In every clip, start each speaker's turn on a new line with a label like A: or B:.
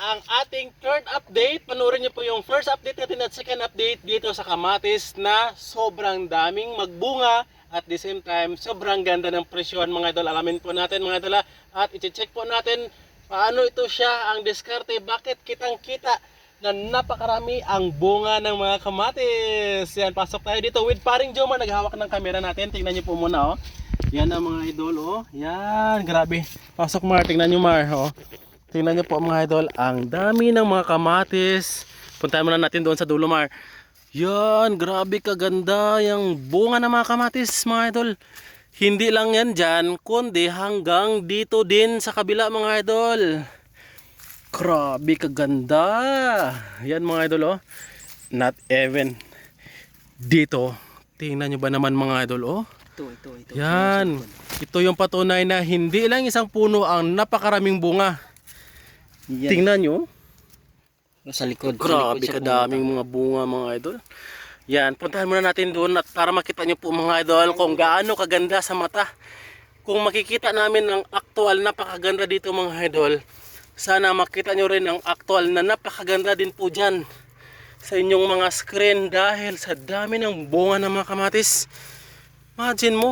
A: ang ating third update. Panoorin niyo po yung first update natin at second update dito sa kamatis na sobrang daming magbunga at the same time sobrang ganda ng presyon mga idol. Alamin po natin mga idol at i-check po natin paano ito siya ang diskarte, bakit kitang kita na napakarami ang bunga ng mga kamatis. Yan, pasok tayo dito with paring Jomar, naghahawak ng camera natin. Tingnan niyo po muna Yan ang mga idol Yan, grabe. Pasok Mar, tingnan niyo Mar Tingnan niyo po mga idol, ang dami ng mga kamatis. Puntahan muna natin doon sa dulo Mar. Yan, grabe kaganda yung bunga ng mga kamatis mga idol. Hindi lang yan dyan, kundi hanggang dito din sa kabila mga idol. Grabe kaganda. Yan mga idol Not even dito. Tingnan nyo ba naman mga idol
B: Ito.
A: Yan. Ito yung patunay na hindi lang isang puno ang napakaraming bunga.
B: Yan.
A: Tingnan nyo.
B: Sa likod.
A: Grabe kadaming mga bunga mga idol. Yan, puntahan muna natin doon at para makita nyo po mga idol kung gaano kaganda sa mata. Kung makikita namin ang aktual napakaganda dito mga idol, sana makita nyo rin ang aktual na napakaganda din po dyan sa inyong mga screen dahil sa dami ng bunga ng mga kamatis. Imagine mo.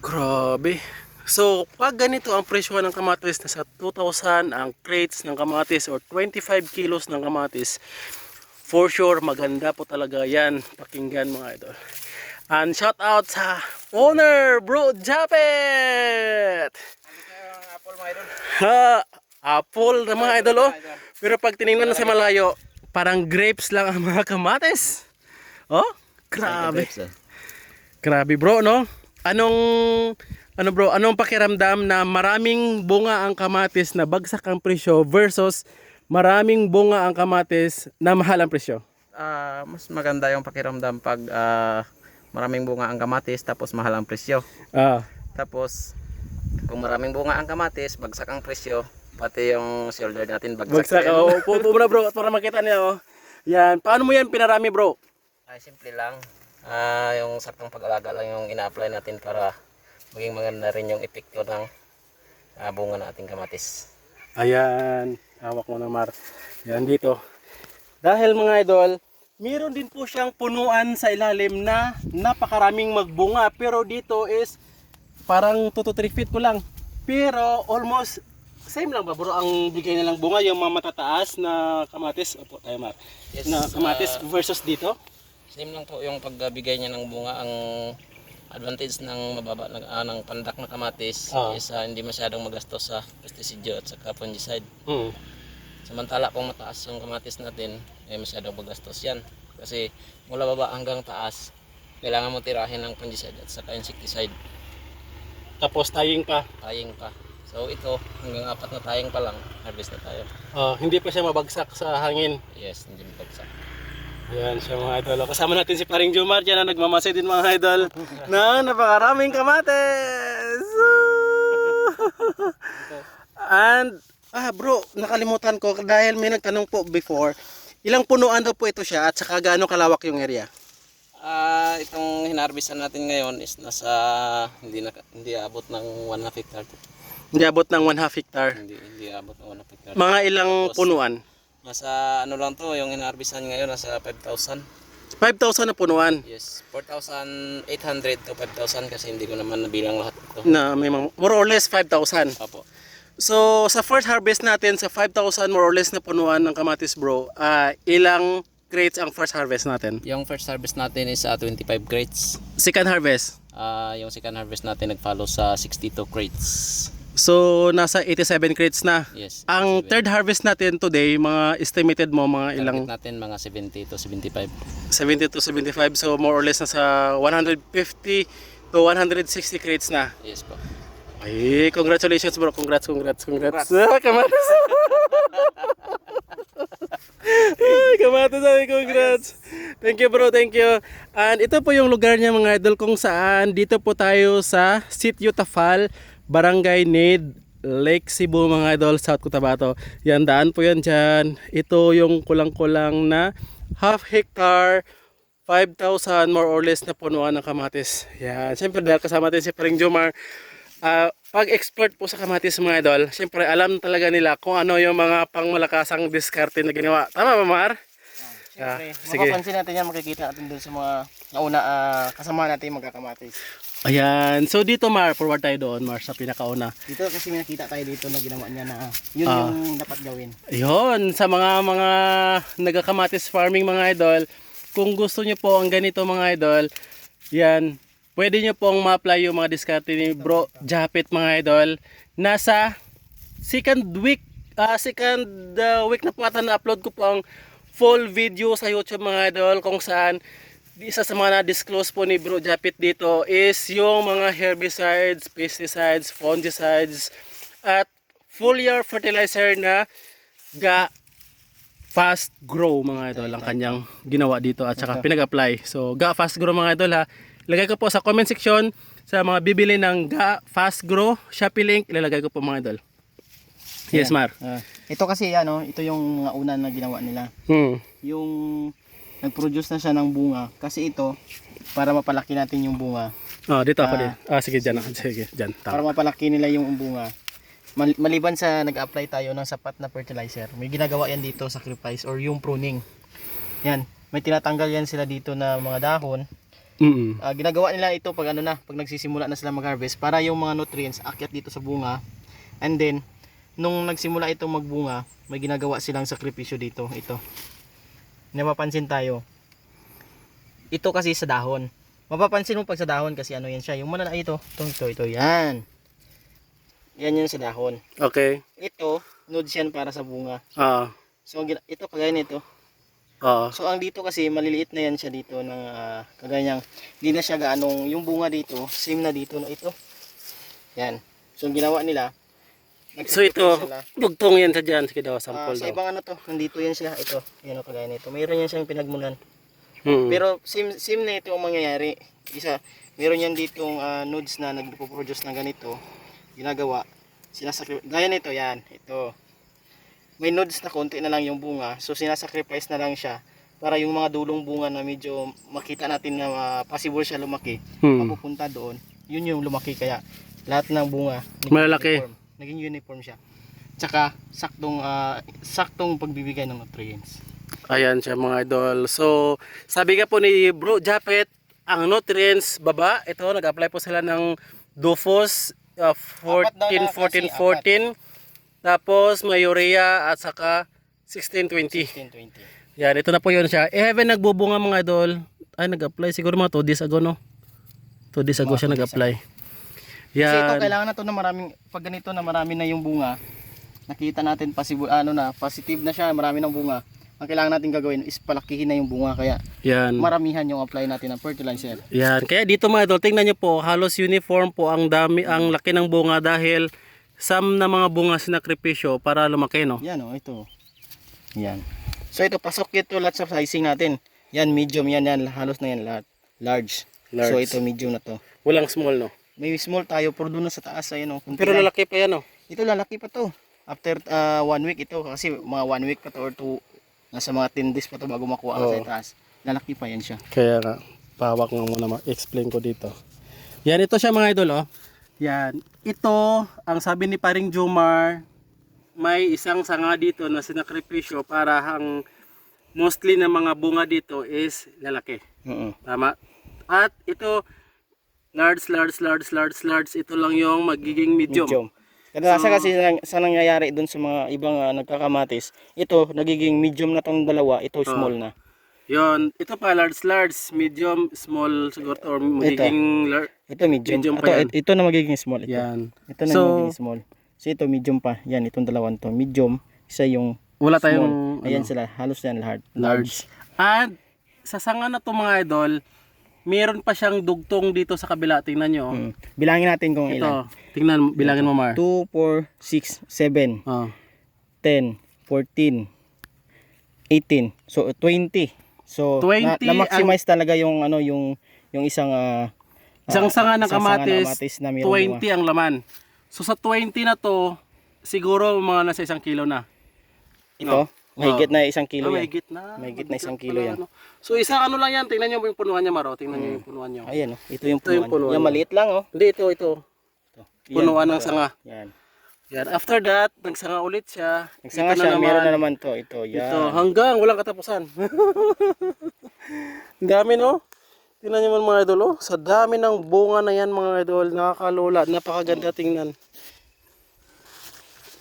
A: Grabe. So, pag ganito ang presyo ng kamatis, nasa 2,000 ang crates ng kamatis or 25 kilos ng kamatis, for sure, maganda po talaga yan. Pakinggan mga idol. And shout out sa owner, Bro Japet!
B: Apple mga idol.
A: Apple na mga idol Pero pag tinignan na sa malayo, parang grapes lang ang mga kamatis. Grabe. Grabe bro, no? Anong pakiramdam na maraming bunga ang kamatis na bagsak ang presyo versus maraming bunga ang kamatis na mahal ang presyo?
B: Mas maganda yung pakiramdam pag maraming bunga ang kamatis tapos mahal ang presyo. Tapos kung maraming bunga ang kamatis, bagsak ang presyo, pati yung shoulder natin bagsak.
A: Pupo mo na bro, para makita niya Yan, paano mo yan pinarami bro?
B: Simple lang. Yung saktong pag-alaga lang yung ina-apply natin para maging maganda rin yung epekto ng bunga ng ating kamatis.
A: Ayan, hawak mo na Mar. Yan dito. Dahil mga idol, meron din po siyang punuan sa ilalim na napakaraming magbunga. Pero dito is parang 2 to 3 feet ko lang. Pero almost same lang ba bro ang bigay nilang bunga, yung mga matataas na kamatis? Opo, tayo Mar.
B: Yes,
A: na kamatis versus dito?
B: Same lang po yung pagbigay niya ng bunga. Ang advantage ng mababa ng pandak na kamatis is hindi masyadong magastos sa pesticide at saka fungicide. Samantala kung mataas yung kamatis natin, masyadong magastos yan. Kasi mula baba hanggang taas, kailangan mo tirahin ng fungicide at saka insecticide.
A: Tapos taying pa.
B: So ito, hanggang 4 na taying pa lang, harvest na tayo.
A: Hindi pa siya mabagsak sa hangin.
B: Yes, hindi mabagsak.
A: Ayan siya mga idol. Kasama natin si paring Jomar dyan na nagmamasi din mga idol na napakaraming kamatis. And bro, nakalimutan ko dahil may nagtanong po before, ilang punuan daw po ito siya at saka gaano kalawak yung area?
B: Itong hinarvestan natin ngayon is nasa hindi abot ng 1/2 hectare.
A: Hindi abot ng 1/2 hectare.
B: Hindi abot ng 1/2 hectare.
A: Mga ilang punuan?
B: Nasa lang to, yung hinarvestan ngayon nasa 5,000.
A: 5,000 na punuan?
B: Yes, 4,800 to 5,000 kasi hindi ko naman nabilang lahat ito.
A: Na may more or less 5,000.
B: Opo.
A: So sa first harvest natin sa 5,000 more or less na punuan ng kamatis bro, ilang crates ang first harvest natin?
B: Yung first harvest natin is 25 crates.
A: Second harvest?
B: Yung second harvest natin nag-follow sa 62 crates.
A: So nasa 87 crates na.
B: Yes.
A: Ang third harvest natin today, mga estimated mo mga ilang?
B: Target natin mga 70 to 75.
A: 70 to 75, so more or less nasa 150 to 160 crates na.
B: Yes po.
A: Ay, congratulations bro. Congrats. Kamatis. Kamatis, congrats. Thank you bro, thank you. And ito po yung lugar niya mga idol kung saan dito po tayo sa Sitio Tafal, Barangay Nade, Lake Cebu mga idol, South Cotabato. Yan, daan po yan dyan. Ito yung kulang-kulang na 1/2 hectare, 5,000 more or less na punuan ng kamatis. Yan, siyempre dahil kasama natin si Paring Jomar, pag expert po sa kamatis mga idol, siyempre alam talaga nila kung ano yung mga pangmalakasang diskarte na ginawa. Tama ba, Mar?
C: Siyempre,
A: Sige.
C: mapapansin natin yan, makikita natin dun sa mga nauna kasama natin yung magkakamatis.
A: Ayan. So dito, Mar, forward tayo doon, Mar, sa pinakauna.
C: Dito kasi may nakita tayo dito na ginawa niya na yun yung dapat gawin.
A: Ayun, sa mga nagkakamatis farming mga idol, kung gusto nyo po ang ganito mga idol, yan, pwede nyo pong ma-apply yung mga diskarte ni Bro Japet mga idol. Nasa second week na po ata na-upload ko po ang full video sa YouTube mga idol, kung saan isa sa mga na-disclose po ni Bro Japet dito is yung mga herbicides, pesticides, fungicides, at foliar fertilizer na Fast Grow mga idol ang kanyang ginawa dito at saka pinag-apply. So Fast Grow mga idol ha, ilagay ko po sa comment section sa mga bibili ng Fast Grow Shopee link, ilalagay ko po mga idol. Yes, Mar.
C: Ito kasi ito yung mga una na ginawa nila. Yung nag-produce na siya ng bunga kasi ito para mapalaki natin yung bunga.
A: Dito ako din. Sige dyan. Sige dyan.
C: Para mapalaki nila yung bunga. Maliban sa nag-apply tayo ng sapat na fertilizer, may ginagawa yan dito, sacrifice or yung pruning. Yan, may tinatanggal yan sila dito na mga dahon. Ginagawa nila ito pag pag nagsisimula na sila mag-harvest para yung mga nutrients akyat dito sa bunga. And then nung nagsimula itong magbunga, may ginagawa silang sakripisyo dito. Ito. Napapansin tayo. Ito kasi sa dahon. Mapapansin mo pag sa dahon kasi yan siya. Yung manala ito. Ito. Yan. Yan yun sa dahon.
A: Okay.
C: Ito, nodes yan para sa bunga. So, ito kagaya nito. So, ang dito kasi, maliliit na yan siya dito ng kagaya niyang, hindi na siya gaanong, yung bunga dito, same na dito na ito. Yan. So, ang ginawa nila,
A: so ito, dugtong yan sa dyan. Sige daw, sample
C: sa
A: daw.
C: ibang nandito yan siya. Ito, yan kagaya nito. Mayroon yan siyang pinagmulan. Pero same na ito ang mangyayari. Meron yan ditong nodes na nagpo-produce ng ganito. Ginagawa. Gaya nito, yan. Ito. May nodes na konti na lang yung bunga. So sinasacrifice na lang siya para yung mga dulong bunga na medyo makita natin na possible siya lumaki. Mapupunta doon. Yun yung lumaki kaya lahat ng bunga
A: malalaki.
C: Naging uniform siya. Tsaka saktong pagbibigay ng nutrients.
A: Ayan siya mga idol. So, sabi nga po ni Bro Japet, ang nutrients baba. Ito, nag-apply po sila ng Dufos 14-14-14. Tapos may urea at saka 16-20. Yan, ito na po yun siya. Even nagbubunga mga idol. Ay, nag-apply siguro mga 2 days ago, no? 2 days ago siya nag-apply.
C: Kasi ito kailangan na to na maraming, pag ganito na marami na yung bunga, nakita natin positive na siya, marami ng bunga. Ang kailangan natin gagawin is palakihin na yung bunga kaya maramihan yung apply natin ng fertilizer. Yan,
A: kaya dito mga idol, tingnan nyo po, halos uniform po ang laki ng bunga dahil some na mga bunga sinakripisyo para lumaki, no?
C: Yan ito. Yan. So ito, pasok ito lahat sa sizing natin. Yan, medium yan, halos na yan lahat. Large. So ito, medium na to.
A: Walang small, no?
C: May small tayo, pero doon na sa taas, ayun,
A: pero lalaki pa yan, no?
C: Ito, lalaki pa to. After 1 week ito, kasi mga 1 week pa to or 2, nasa mga 10 days pa to bago makuha sa taas. Lalaki pa yan siya.
A: Kaya nga, pawak nga muna ma-explain ko dito. Yan, ito siya mga idol, oh. Yan, ito, ang sabi ni Paring Jomar, may isang sanga dito na sinakripisyo para ang mostly na mga bunga dito is lalaki. Tama? At ito, large, ito lang yung magiging medium.
C: Kadalasan kasi sa nangyayari dun sa mga ibang nagkakamatis, ito nagiging medium na tong dalawa, ito small na.
A: Yon, ito pa large, medium, small siguro or magiging
C: ito medium
A: pa yan.
C: Ito na magiging small ito.
A: Yan.
C: Ito na magiging small. So ito medium pa. Yan itong dalawang to. Medium, isa yung
A: wala
C: small.
A: tayong
C: Ayan sila, halos yan
A: large. At sa sanga na to mga idol, meron pa siyang dugtong dito sa kabila. Tingnan nyo.
C: Bilangin natin kung
A: Ito,
C: ilan.
A: tingnan, bilangin mo Mar.
C: 2, 4, 6, 7, 10, 14, 18. So 20. So
A: 20
C: na-maximize talaga yung yung isang
A: sanga ng kamatis
C: na
A: 20 ang laman. So sa 20 na to, siguro mga nasa 1 kilo na.
C: Ito, mahigit na 1 kilo yan.
A: Mahigit na.
C: Mahigit na 1 kilo yan.
A: So isang ano lang yan, tingnan nyo yung punuan niya Maro, tingnan nyo yung punuan nyo.
C: Ayan ito yung
A: Ito yung
C: punuan.
A: punuan.
C: Yung maliit lang
A: Hindi, ito. punuan ng sanga.
C: Yan.
A: Yan. After that, nagsanga ulit siya.
C: Nagsanga
A: Ito
C: siya,
A: naman.
C: meron na naman to. Ito, yan.
A: Ito, hanggang walang katapusan. Ang dami, no? Tingnan niyo mga idol, oh. Sa dami ng bunga na yan, mga idol. Nakakalola. Napakaganda tingnan.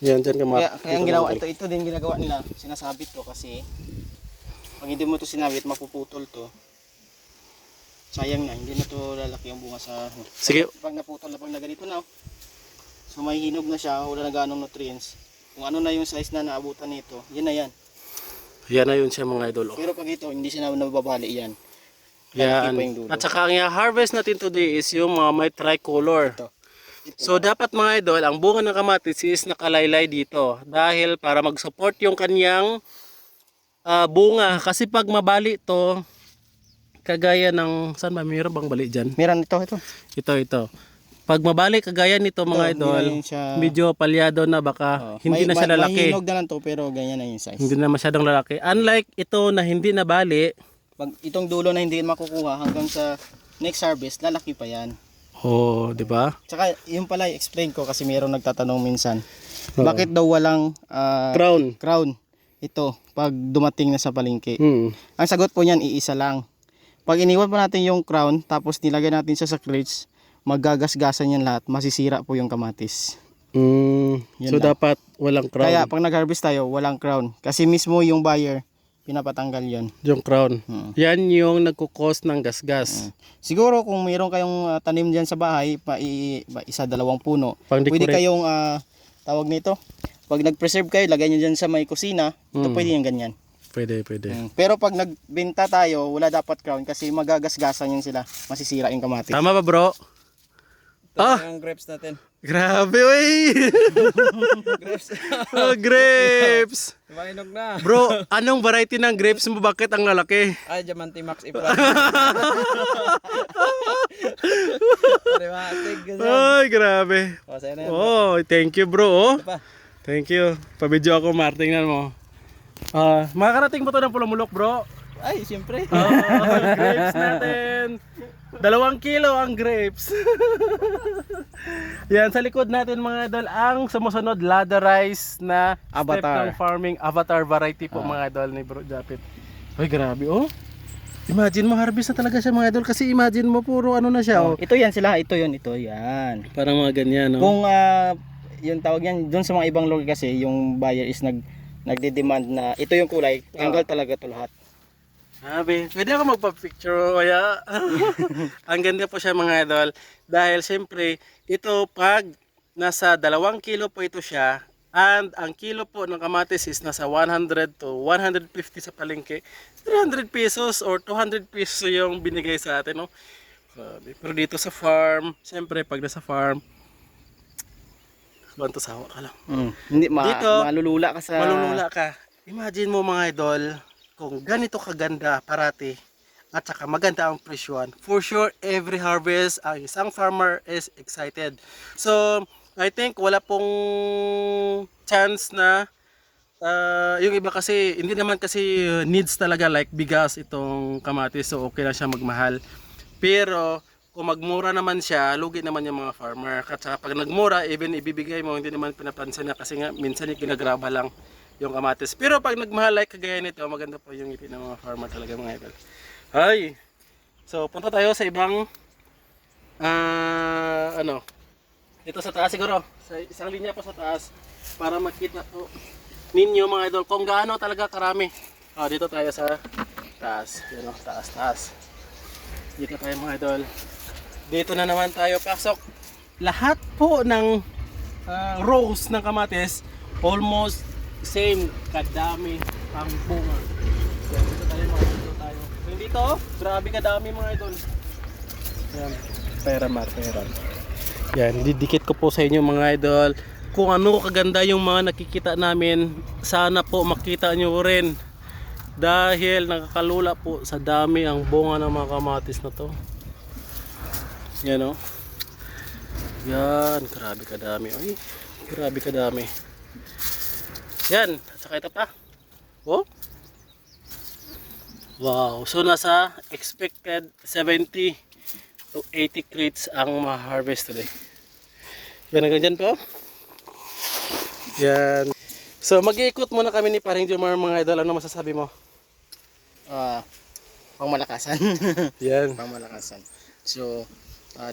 A: Yan, dyan ka
C: Kaya ang ginawa, ito din ginagawa nila. Sinasabit to kasi pag hindi mo to sinabit, mapuputol to. Sayang na, hindi na to lalaki yung bunga sa...
A: Sige.
C: Pag naputol na, pag na ganito na, so may hinog na siya, wala na ganong nutrients. Kung ano na yung size na naabutan nito, yan na yan.
A: Yan na yun siya, mga idol, oh.
C: Pero pag ito, hindi siya nababali yan.
A: Yan.
C: Pa yung dulo.
A: At saka ang i-harvest natin today is yung mga may tricolor.
C: Ito.
A: So dapat mga idol, ang bunga ng kamatis is nakalaylay dito. Dahil para mag-support yung kanyang bunga. Kasi pag mabali to, kagaya ng, saan ba? Mayroon bang bali dyan?
C: Meron ito.
A: Ito. Pag mabali kagaya nito mga
C: Ito,
A: idol,
C: hindi na siya-
A: medyo palyado na baka hindi na siya lalaki.
C: May hinog na lang to, pero ganyan na yung size.
A: Hindi na masyadong lalaki. Unlike ito na hindi nabali,
C: Pag itong dulo na hindi makukuha hanggang sa next harvest, lalaki pa yan.
A: oh, di ba?
C: Tsaka yung pala explain ko kasi mayroong nagtatanong minsan.
A: Oo.
C: Bakit daw walang
A: Crown.
C: crown ito pag dumating na sa palengke?
A: Hmm.
C: Ang sagot po niyan iisa lang. Pag iniwan pa natin yung crown tapos nilagay natin siya sa crates, magagasgasan yan lahat, masisira po yung kamatis.
A: Mm,
C: Yan
A: so
C: lang.
A: dapat walang crown.
C: Kaya pag nag-harvest tayo, walang crown. Kasi mismo yung buyer, pinapatanggal yon.
A: Yung crown.
C: Hmm.
A: Yan yung nagkukos ng gasgas.
C: Siguro kung mayroon kayong tanim diyan sa bahay, isa dalawang puno,
A: Pang
C: pwede
A: decorate.
C: kayong tawag nito. Pag nag-preserve kayo, lagay niyo diyan sa may kusina, ito pwede yung ganyan.
A: Pwede.
C: Pero pag nagbenta tayo, wala dapat crown kasi magagasgasan yun sila. Masisira yung kamatis.
A: Tama ba, bro? Ah!
B: Yung grapes natin.
A: Grabe, wey!
B: Grapes.
A: Oh, grapes!
B: Mainog na.
A: Bro, anong variety ng grapes mo? Bakit ang lalaki?
B: Ay, Diamante Max Ipra. Diba?
A: Ay, grabe.
B: O, sa'yo na yan.
A: Oh, thank you, bro. Oh.
B: Pa.
A: Thank you. Pabidyo ako, Martingnan mo. Makakarating mo to ng Pulumulok, bro.
B: Ay, siyempre.
A: Grapes natin. 2 kilo ang grapes. Yan, sa likod natin mga idol, ang sumusunod ladderized na step
C: Avatar.
A: ng farming avatar variety po mga idol ni Bro Japit. Ay, grabe oh. Imagine mo, harvest na talaga siya mga idol. Kasi imagine mo, puro ano na siya oh.
C: Ito yan sila, ito yan.
A: Parang mga ganyan no.
C: Kung yung tawag yan, doon sa mga ibang lugar kasi, yung buyer is nagde-demand na ito yung kulay, tanggal talaga to lahat.
A: Sabi, pwede ako magpa-picture kaya. Ang ganda po siya mga idol. Dahil siyempre, ito pag nasa 2 kilo po ito siya, and ang kilo po ng kamatis is nasa 100 to 150 sa palengke, 300 pesos or 200 pesos yung binigay sa atin. No? Sabi, pero dito sa farm, siyempre pag nasa farm, banto sawa ka lang.
C: Hindi,
A: Dito,
C: malulula ka sa...
A: Malulula ka. Imagine mo mga idol, kung ganito kaganda parati at saka maganda ang presyon, for sure every harvest ang isang farmer is excited. So I think wala pong chance na yung iba kasi hindi naman kasi needs talaga like bigas itong kamatis, so okay lang siya magmahal. Pero kung magmura naman siya, lugi naman yung mga farmer. At saka pag nagmura, even ibibigay mo, hindi naman pinapansin na kasi nga minsan ginagraba lang yung kamatis. Pero pag nagmahal like kagaya nito, maganda po yung ngiti ng mga farmer talaga mga idol. Hi! So punta tayo sa ibang dito sa taas siguro. Sa isang linya pa sa taas para makita po ninyo mga idol kung gaano talaga karami. Dito tayo sa taas. Yan, taas. Dito tayo mga idol. Dito na naman tayo pasok. Lahat po ng rows ng kamatis almost same kadami ang bunga. Yan, dito tayo dito tayo. So, dito, grabe kadami mga idol. Yan, pera. Yan, didikit ko po sa inyo mga idol. Kung ano kaganda yung mga nakikita namin, sana po makita nyo rin. Dahil nakakalula po sa dami ang bunga ng mga kamatis na to. Yan o. Yan, grabe kadami. Ay, grabe kadami. Yan, at saka ito pa. Oh. Wow, so nasa expected 70 to 80 crates ang ma-harvest today. Yan hanggang dyan po. Yan. So mag-iikot muna kami ni Paring Jomar mga idol. Ano masasabi mo?
C: Pangmalakasan.
A: Yan.
C: Pangmalakasan. So,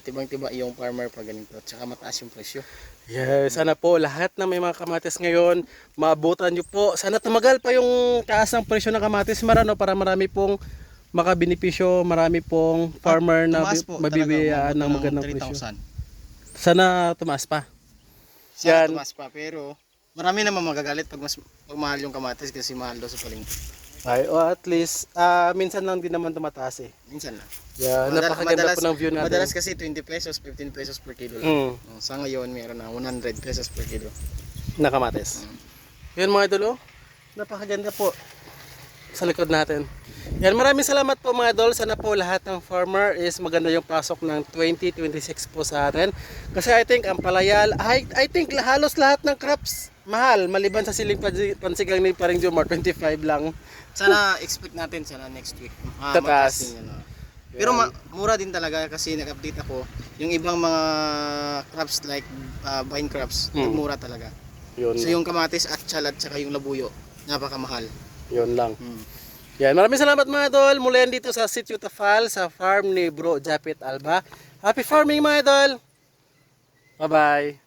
C: tibang-tiba yung farmer pag ganito. Tsaka mataas yung presyo.
A: Yes, sana po lahat na may mga kamatis ngayon, maabutan nyo po. Sana tumagal pa yung taas ng presyo ng kamatis marano para marami pong makabenepisyo, marami pong farmer na
C: Tumaas po,
A: mabibiyaan
C: talaga,
A: ng
C: umabot
A: magandang
C: ng
A: presyo.
C: 3,000.
A: Sana tumaas pa.
C: Sana
A: Yan.
C: tumaas pa, pero marami naman magagalit pag mahal yung kamatis kasi mahal daw sa palengke.
A: Ay, o at least, minsan lang din naman tumataas eh.
C: Minsan lang.
A: Yan, napakaganda po ng view natin.
C: Madalas kasi 20 pesos, 15 pesos per kilo lang. Sa ngayon, meron na 100 pesos per kilo.
A: Na kamatis. Yan mga idol, oh. Napakaganda po sa likod natin. Yan, maraming salamat po mga idol. Sana po lahat ng farmer is maganda yung pasok ng 2026 po sa atin. Kasi I think ang palayal, I think halos lahat ng crops mahal. Maliban sa siling pansigang ni Paring Jomar, 25 lang.
C: Sana expect natin sana next week.
A: Tataas.
C: Mataas din yan, Pero mura din talaga kasi nag-update ako. Yung ibang mga crops like vine crops, mura talaga.
A: Yun,
C: So yung kamatis at salad tsaka yung labuyo, napakamahal.
A: yun lang. Yan, maraming salamat mga idol. Muli yan dito sa Sitio Tafal, sa farm ni Bro Japet Alba. Happy farming mga idol! Bye-bye!